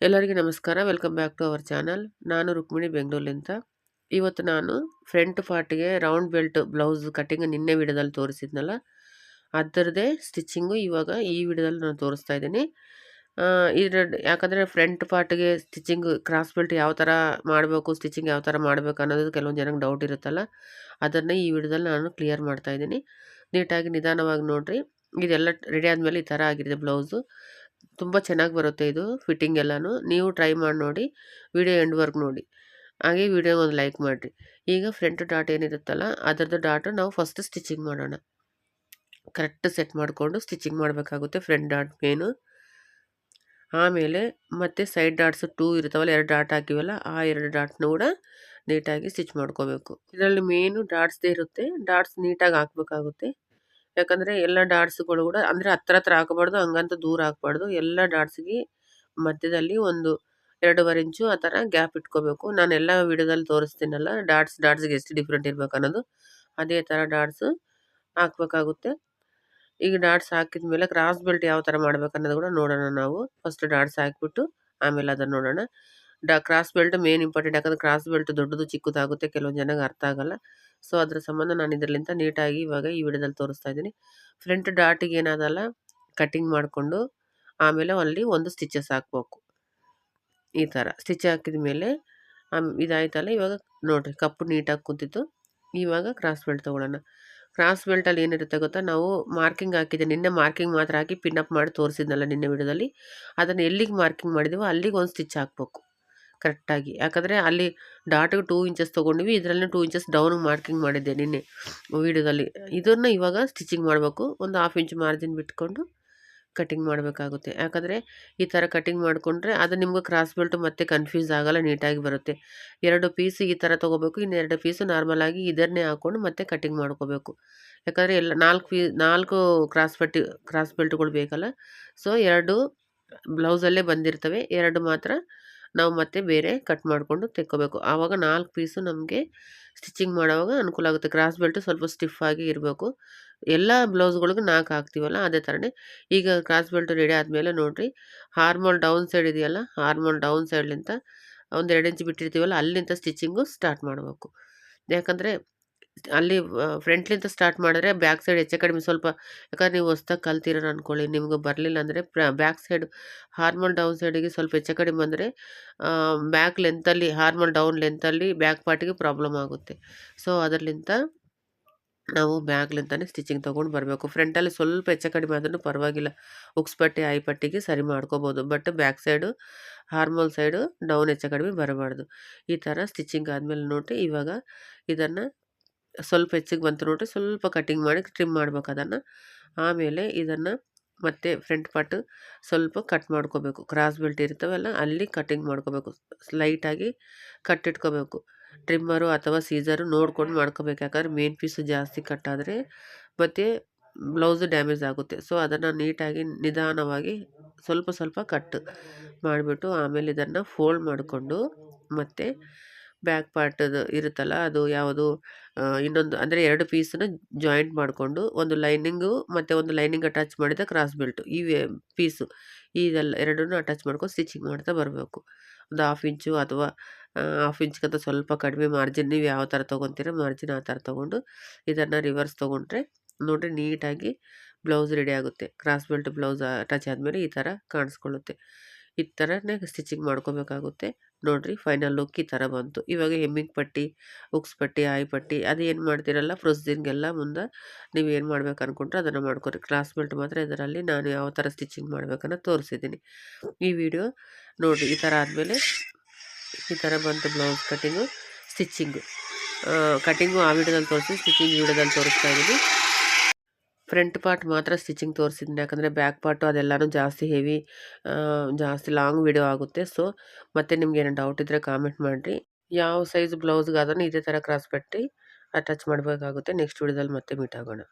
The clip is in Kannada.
ಎಲ್ಲರಿಗೂ ನಮಸ್ಕಾರ. Welcome back to our channel. ನಾನು ರುಕ್ಮಿಣಿ ಬೆಂಗಳೂರಿನಿಂದ. ಇವತ್ತು ನಾನು ಫ್ರಂಟ್ ಪಾರ್ಟ್‌ಗೆ ರೌಂಡ್ ಬೆಲ್ಟ್ ಬ್ಲೌಸ್ ಕಟಿಂಗ್ ನಿನ್ನೆ ವಿಡಿಯೋದಲ್ಲಿ ತೋರಿಸಿದ್ನಲ್ಲ, ಅದರದ್ದೇ ಸ್ಟಿಚಿಂಗು ಇವಾಗ ಈ ವಿಡಿಯೋದಲ್ಲಿ ನಾನು ತೋರಿಸ್ತಾ ಇದ್ದೀನಿ. ಯಾಕಂದರೆ ಫ್ರಂಟ್ ಪಾರ್ಟ್‌ಗೆ ಸ್ಟಿಚಿಂಗ್ ಕ್ರಾಸ್ ಬೆಲ್ಟ್ ಯಾವ ಥರ ಮಾಡಬೇಕು, ಸ್ಟಿಚಿಂಗ್ ಯಾವ ಥರ ಮಾಡಬೇಕು ಅನ್ನೋದು ಕೆಲವೊಂದು ಜನಕ್ಕೆ ಡೌಟ್ ಇರುತ್ತಲ್ಲ, ಅದನ್ನು ಈ ವಿಡಿಯೋದಲ್ಲಿ ನಾನು ಕ್ಲಿಯರ್ ಮಾಡ್ತಾ ಇದ್ದೀನಿ. ನೀಟಾಗಿ ನಿಧಾನವಾಗಿ ನೋಡಿರಿ. ಇದೆಲ್ಲ ರೆಡಿ ಆದಮೇಲೆ ಈ ಥರ ಆಗಿದೆ ಬ್ಲೌಸು. ತುಂಬ ಚೆನ್ನಾಗಿ ಬರುತ್ತೆ ಇದು ಫಿಟ್ಟಿಂಗ್ ಎಲ್ಲನೂ. ನೀವು ಟ್ರೈ ಮಾಡಿ ನೋಡಿ. ವಿಡಿಯೋ ಎಂಡ್ವರೆಗೂ ನೋಡಿ. ಹಾಗೆ ವಿಡಿಯೋಗೆ ಒಂದು ಲೈಕ್ ಮಾಡಿರಿ. ಈಗ ಫ್ರಂಟ್ ಡಾಟ್ ಏನಿರುತ್ತಲ್ಲ ಅದರದ್ದು ಡಾಟು ನಾವು ಫಸ್ಟ್ ಸ್ಟಿಚಿಂಗ್ ಮಾಡೋಣ. ಕರೆಕ್ಟ್ ಸೆಟ್ ಮಾಡಿಕೊಂಡು ಸ್ಟಿಚಿಂಗ್ ಮಾಡಬೇಕಾಗುತ್ತೆ ಫ್ರಂಟ್ ಡಾಟ್ ಮೇನು. ಆಮೇಲೆ ಮತ್ತೆ ಸೈಡ್ ಡಾಟ್ಸು 2 ಇರ್ತಾವಲ್ಲ, 2 ಡಾಟ್ ಹಾಕಿವಲ್ಲ, ಆ 2 ಡಾಟ್ನ ಕೂಡ ನೀಟಾಗಿ ಸ್ಟಿಚ್ ಮಾಡ್ಕೋಬೇಕು. ಇದರಲ್ಲಿ ಮೇನು ಡಾಟ್ಸ್ದೇ ಇರುತ್ತೆ. ಡಾಟ್ಸ್ ನೀಟಾಗಿ ಹಾಕಬೇಕಾಗುತ್ತೆ. ಯಾಕಂದರೆ ಎಲ್ಲ ಡಾಟ್ಸ್ಗಳು ಕೂಡ ಅಂದರೆ ಹತ್ರ ಹಾಕಬಾರ್ದು, ಹಂಗಂತ ದೂರ ಹಾಕಬಾರ್ದು. ಎಲ್ಲ ಡಾಟ್ಸ್ಗೆ ಮಧ್ಯದಲ್ಲಿ ಒಂದು 2.5 ಇಂಚು ಆ ಥರ ಗ್ಯಾಪ್ ಇಟ್ಕೋಬೇಕು. ನಾನೆಲ್ಲ ವಿಡಿಯೋದಲ್ಲಿ ತೋರಿಸ್ತೀನಲ್ಲ, ಡಾಟ್ಸ್ಗೆ ಎಷ್ಟು ಡಿಫ್ರೆಂಟ್ ಇರಬೇಕು ಅನ್ನೋದು, ಅದೇ ಥರ ಡಾಟ್ಸು ಹಾಕಬೇಕಾಗುತ್ತೆ. ಈಗ ಡಾಟ್ಸ್ ಹಾಕಿದ ಮೇಲೆ ಕ್ರಾಸ್ ಬೆಲ್ಟ್ ಯಾವ ಥರ ಮಾಡ್ಬೇಕು ಅನ್ನೋದು ಕೂಡ ನೋಡೋಣ ನಾವು. ಫಸ್ಟ್ ಡಾಟ್ಸ್ ಹಾಕಿಬಿಟ್ಟು ಆಮೇಲೆ ಅದನ್ನು ನೋಡೋಣ. Cross belt main important. ಯಾಕಂದರೆ ಕ್ರಾಸ್ ಬೆಲ್ಟ್ ದೊಡ್ಡದು ಚಿಕ್ಕದಾಗುತ್ತೆ, ಕೆಲವೊಂದು ಜನಕ್ಕೆ ಅರ್ಥ ಆಗಲ್ಲ. ಸೊ ಅದ್ರ ಸಂಬಂಧ ನಾನು ಇದರಲ್ಲಿಂದ ನೀಟಾಗಿ ಇವಾಗ ಈ ವಿಡಿಯೋದಲ್ಲಿ ತೋರಿಸ್ತಾ ಇದ್ದೀನಿ. ಫ್ರಂಟ್ ಡಾಟಿಗೆ ಏನಾದಲ್ಲ ಕಟ್ಟಿಂಗ್ ಮಾಡಿಕೊಂಡು ಆಮೇಲೆ ಅಲ್ಲಿ ಒಂದು ಸ್ಟಿಚಸ್ ಹಾಕ್ಬೇಕು. ಈ ಥರ ಸ್ಟಿಚ್ ಹಾಕಿದ ಮೇಲೆ ಇದಾಯ್ತಲ್ಲ, ಇವಾಗ ನೋಡಿರಿ ಕಪ್ಪು ನೀಟಾಗಿ ಕೂತಿತ್ತು. ಇವಾಗ ಕ್ರಾಸ್ ಬೆಲ್ಟ್ ತೊಗೊಳ್ಳೋಣ. ಕ್ರಾಸ್ ಬೆಲ್ಟಲ್ಲಿ ಏನಿರುತ್ತೆ ಗೊತ್ತಾ, ನಾವು ಮಾರ್ಕಿಂಗ್ ಹಾಕಿದ್ದೆ ನಿನ್ನೆ, ಮಾರ್ಕಿಂಗ್ ಮಾತ್ರ ಹಾಕಿ ಪಿನ್ ಅಪ್ ಮಾಡಿ ತೋರಿಸಿದ್ನಲ್ಲ ನಿನ್ನೆ ವಿಡಿಯೋದಲ್ಲಿ. ಅದನ್ನು ಎಲ್ಲಿಗೆ ಮಾರ್ಕಿಂಗ್ ಮಾಡಿದ್ದೀವೋ ಅಲ್ಲಿಗೆ ಒಂದು ಸ್ಟಿಚ್ ಹಾಕ್ಬೇಕು ಕರೆಕ್ಟಾಗಿ. ಯಾಕಂದರೆ ಅಲ್ಲಿ ಡಾಟಿಗೆ 2 ಇಂಚಸ್ ತೊಗೊಂಡ್ವಿ, ಇದರಲ್ಲಿ 2 ಇಂಚಸ್ ಡೌನಿಗೆ ಮಾರ್ಕಿಂಗ್ ಮಾಡಿದ್ದೆ ನಿನ್ನೆ ವಿಡಿಯೋದಲ್ಲಿ. ಇದನ್ನು ಇವಾಗ ಸ್ಟಿಚಿಂಗ್ ಮಾಡಬೇಕು. ಒಂದು 1/2 ಇಂಚ್ ಮಾರ್ಜಿನ್ ಬಿಟ್ಕೊಂಡು ಕಟಿಂಗ್ ಮಾಡಬೇಕಾಗುತ್ತೆ. ಯಾಕಂದರೆ ಈ ಥರ ಕಟಿಂಗ್ ಮಾಡಿಕೊಂಡ್ರೆ ಅದು ನಿಮ್ಗೆ ಕ್ರಾಸ್ ಬೆಲ್ಟು ಮತ್ತೆ ಕನ್ಫ್ಯೂಸ್ ಆಗಲ್ಲ, ನೀಟಾಗಿ ಬರುತ್ತೆ. 2 ಪೀಸ್ ಈ ಥರ ತೊಗೋಬೇಕು. ಇನ್ನು 2 ಪೀಸು ನಾರ್ಮಲಾಗಿ ಇದನ್ನೇ ಹಾಕ್ಕೊಂಡು ಮತ್ತೆ ಕಟಿಂಗ್ ಮಾಡ್ಕೋಬೇಕು. ಯಾಕಂದರೆ ಎಲ್ಲ 4 ಕ್ರಾಸ್ ಬೆಲ್ಟ್ಗಳು ಬೇಕಲ್ಲ. ಸೊ 2 ಬ್ಲೌಸಲ್ಲೇ ಬಂದಿರ್ತವೆ, 2 ಮಾತ್ರ ನಾವು ಮತ್ತೆ ಬೇರೆ ಕಟ್ ಮಾಡಿಕೊಂಡು ತೆಕ್ಕೋಬೇಕು. ಆವಾಗ 4 ಪೀಸು ನಮಗೆ ಸ್ಟಿಚಿಂಗ್ ಮಾಡೋವಾಗ ಅನುಕೂಲ ಆಗುತ್ತೆ. ಕ್ರಾಸ್ ಬೆಲ್ಟು ಸ್ವಲ್ಪ ಸ್ಟಿಫಾಗಿ ಇರಬೇಕು. ಎಲ್ಲ ಬ್ಲೌಸ್ಗಳಿಗೂ 4 ಹಾಕ್ತೀವಲ್ಲ ಅದೇ ಥರನೇ. ಈಗ ಕ್ರಾಸ್ ಬೆಲ್ಟ್ ರೆಡಿ ಆದಮೇಲೆ ನೋಡಿರಿ, ಹಾರ್ಮೋಲ್ ಡೌನ್ ಸೈಡ್ ಇದೆಯಲ್ಲ, ಹಾರ್ಮೋಲ್ ಡೌನ್ ಸೈಡ್ಲಿಂದ ಒಂದು 2 ಇಂಚ್ ಬಿಟ್ಟಿರ್ತೀವಲ್ಲ, ಅಲ್ಲಿಂದ ಸ್ಟಿಚಿಂಗು ಸ್ಟಾರ್ಟ್ ಮಾಡಬೇಕು. ಯಾಕಂದರೆ ಅಲ್ಲಿ ಫ್ರಂಟ್ಲಿಂದ ಸ್ಟಾರ್ಟ್ ಮಾಡಿದ್ರೆ ಬ್ಯಾಕ್ ಸೈಡ್ ಹೆಚ್ಚು ಕಡಿಮೆ ಸ್ವಲ್ಪ, ಯಾಕಂದ್ರೆ ನೀವು ಹೊಸ್ದಾಗಿ ಕಲ್ತಿರೋರು ಅಂದ್ಕೊಳ್ಳಿ, ನಿಮ್ಗೆ ಬರಲಿಲ್ಲ ಅಂದರೆ ಬ್ಯಾಕ್ ಸೈಡ್ ಹಾರ್ಮೋಲ್ ಡೌನ್ ಸೈಡಿಗೆ ಸ್ವಲ್ಪ ಹೆಚ್ಚು ಕಡಿಮೆ ಬಂದರೆ ಬ್ಯಾಕ್ ಲೆಂತಲ್ಲಿ, ಹಾರ್ಮೋಲ್ ಡೌನ್ ಲೆಂತಲ್ಲಿ ಬ್ಯಾಕ್ ಪಾರ್ಟಿಗೆ ಪ್ರಾಬ್ಲಮ್ ಆಗುತ್ತೆ. ಸೊ ಅದರಲ್ಲಿಂದ ನಾವು ಬ್ಯಾಕ್ಲಿಂದನೇ ಸ್ಟಿಚಿಂಗ್ ತೊಗೊಂಡು ಬರಬೇಕು. ಫ್ರಂಟಲ್ಲಿ ಸ್ವಲ್ಪ ಹೆಚ್ಚು ಕಡಿಮೆ ಆದ್ರೂ ಪರವಾಗಿಲ್ಲ, ಉಕ್ಸ್ ಪಟ್ಟಿ ಐ ಪಟ್ಟಿಗೆ ಸರಿ ಮಾಡ್ಕೋಬೋದು. But back side armhole side down ಹೆಚ್ಚು ಕಡಿಮೆ ಬರಬಾರ್ದು. ಈ ಥರ ಸ್ಟಿಚಿಂಗ್ ಆದಮೇಲೆ ನೋಡಿರಿ, ಇವಾಗ ಇದನ್ನು ಸ್ವಲ್ಪ ಹೆಚ್ಚಿಗೆ ಬಂತು ನೋಡಿರಿ, ಸ್ವಲ್ಪ ಕಟಿಂಗ್ ಮಾಡಿ ಟ್ರಿಮ್ ಮಾಡ್ಬೇಕು ಅದನ್ನು. ಆಮೇಲೆ ಇದನ್ನು ಮತ್ತೆ ಫ್ರಂಟ್ ಪಾರ್ಟ್ ಸ್ವಲ್ಪ ಕಟ್ ಮಾಡ್ಕೋಬೇಕು. ಕ್ರಾಸ್ ಬೆಲ್ಟ್ ಇರ್ತವಲ್ಲ ಅಲ್ಲಿ ಕಟಿಂಗ್ ಮಾಡ್ಕೋಬೇಕು. ಲೈಟಾಗಿ ಕಟ್ಟಿಟ್ಕೋಬೇಕು. ಟ್ರಿಮ್ಮರು ಅಥವಾ ಸೀಸರು ನೋಡ್ಕೊಂಡು ಮಾಡ್ಕೋಬೇಕು. ಯಾಕಂದರೆ ಮೇನ್ ಪೀಸು ಜಾಸ್ತಿ ಕಟ್ಟಾದರೆ ಮತ್ತು ಬ್ಲೌಸು ಡ್ಯಾಮೇಜ್ ಆಗುತ್ತೆ. ಸೊ ಅದನ್ನು ನೀಟಾಗಿ ನಿಧಾನವಾಗಿ ಸ್ವಲ್ಪ ಕಟ್ ಮಾಡಿಬಿಟ್ಟು ಆಮೇಲೆ ಇದನ್ನು ಫೋಲ್ಡ್ ಮಾಡಿಕೊಂಡು ಮತ್ತೆ ಬ್ಯಾಕ್ ಪಾರ್ಟದು ಇರುತ್ತಲ್ಲ, ಅದು ಯಾವುದು ಇನ್ನೊಂದು ಅಂದರೆ 2 ಪೀಸನ್ನ ಜಾಯಿಂಟ್ ಮಾಡಿಕೊಂಡು ಒಂದು ಲೈನಿಂಗು ಮತ್ತು ಒಂದು ಲೈನಿಂಗ್ ಅಟ್ಯಾಚ್ ಮಾಡಿದ ಕ್ರಾಸ್ ಬೆಲ್ಟು ಪೀಸು ಇದೆಲ್ಲ ಎರಡನ್ನೂ ಅಟ್ಯಾಚ್ ಮಾಡ್ಕೊಂಡು ಸ್ಟಿಚಿಂಗ್ ಮಾಡ್ತಾ ಬರಬೇಕು. ಒಂದು 1/2 ಇಂಚು ಅಥವಾ 1/2 ಇಂಚ್ಗಿಂತ ಸ್ವಲ್ಪ ಕಡಿಮೆ ಮಾರ್ಜಿನ್, ನೀವು ಯಾವ ಥರ ತೊಗೊತೀರ ಮಾರ್ಜಿನ್ ಆ ಥರ ತೊಗೊಂಡು ಇದನ್ನು ರಿವರ್ಸ್ ತೊಗೊಂಡ್ರೆ ನೋಡಿರಿ ನೀಟಾಗಿ ಬ್ಲೌಸ್ ರೆಡಿ ಆಗುತ್ತೆ. ಕ್ರಾಸ್ ಬೆಲ್ಟ್ ಬ್ಲೌಸ್ ಅಟ್ಯಾಚ್ ಆದಮೇಲೆ ಈ ಥರ ಕಾಣಿಸ್ಕೊಳ್ಳುತ್ತೆ. ಈ ಥರನೇ ಸ್ಟಿಚಿಂಗ್ ಮಾಡ್ಕೋಬೇಕಾಗುತ್ತೆ. ನೋಡಿರಿ ಫೈನಲ್ ಲುಕ್ ಈ ಥರ ಬಂತು. ಇವಾಗ ಹೆಮ್ಮಿಂಗ್ ಪಟ್ಟಿ, ಉಕ್ಸ್ ಪಟ್ಟಿ, ಆಯ್ ಪಟ್ಟಿ ಅದೇನು ಮಾಡ್ತೀರಲ್ಲ ಪ್ರೊಸೀಜಿಂಗೆಲ್ಲ ಮುಂದೆ ನೀವು ಏನು ಮಾಡ್ಬೇಕು ಅಂದ್ಕೊಂಡ್ರೆ ಅದನ್ನು ಮಾಡ್ಕೊರಿ. ಕ್ರಾಸ್ ಬೆಲ್ಟ್ ಮಾತ್ರ ಇದರಲ್ಲಿ ನಾನು ಯಾವ ಥರ ಸ್ಟಿಚಿಂಗ್ ಮಾಡ್ಬೇಕನ್ನೋ ತೋರಿಸಿದ್ದೀನಿ. ಈ ವಿಡಿಯೋ ನೋಡಿರಿ, ಈ ಥರ ಆದಮೇಲೆ ಈ ಥರ ಬಂತು ಬ್ಲೌಸ್ ಸ್ಟಿಚಿಂಗು ಆ ವಿಡಿಯೋದಲ್ಲಿ ತೋರಿಸಿ, ಸ್ಟಿಚಿಂಗ್ ವಿಡಿಯೋದಲ್ಲಿ ತೋರಿಸ್ತಾ ಇದ್ದೀನಿ. ಫ್ರಂಟ್ ಪಾರ್ಟ್ ಮಾತ್ರ ಸ್ಟಿಚಿಂಗ್ ತೋರಿಸಿದ್ದೀನಿ, ಯಾಕಂದರೆ ಬ್ಯಾಕ್ ಪಾರ್ಟು ಅದೆಲ್ಲನೂ ಜಾಸ್ತಿ ಹೆವಿ, ಜಾಸ್ತಿ ಲಾಂಗ್ ವಿಡಿಯೋ ಆಗುತ್ತೆ. ಸೊ ಮತ್ತೆ ನಿಮ್ಗೆ ಏನೋ ಡೌಟ್ ಇದ್ದರೆ ಕಾಮೆಂಟ್ ಮಾಡಿರಿ. ಯಾವ ಸೈಜ್ ಬ್ಲೌಸ್ಗಾದ್ರೂ ಇದೇ ಥರ ಕ್ರಾಸ್ ಪಟ್ಟಿ ಅಟ್ಯಾಚ್ ಮಾಡಬೇಕಾಗುತ್ತೆ. ನೆಕ್ಸ್ಟ್ ವಿಡಿಯೋದಲ್ಲಿ ಮತ್ತೆ ಮೀಟ್ ಆಗೋಣ.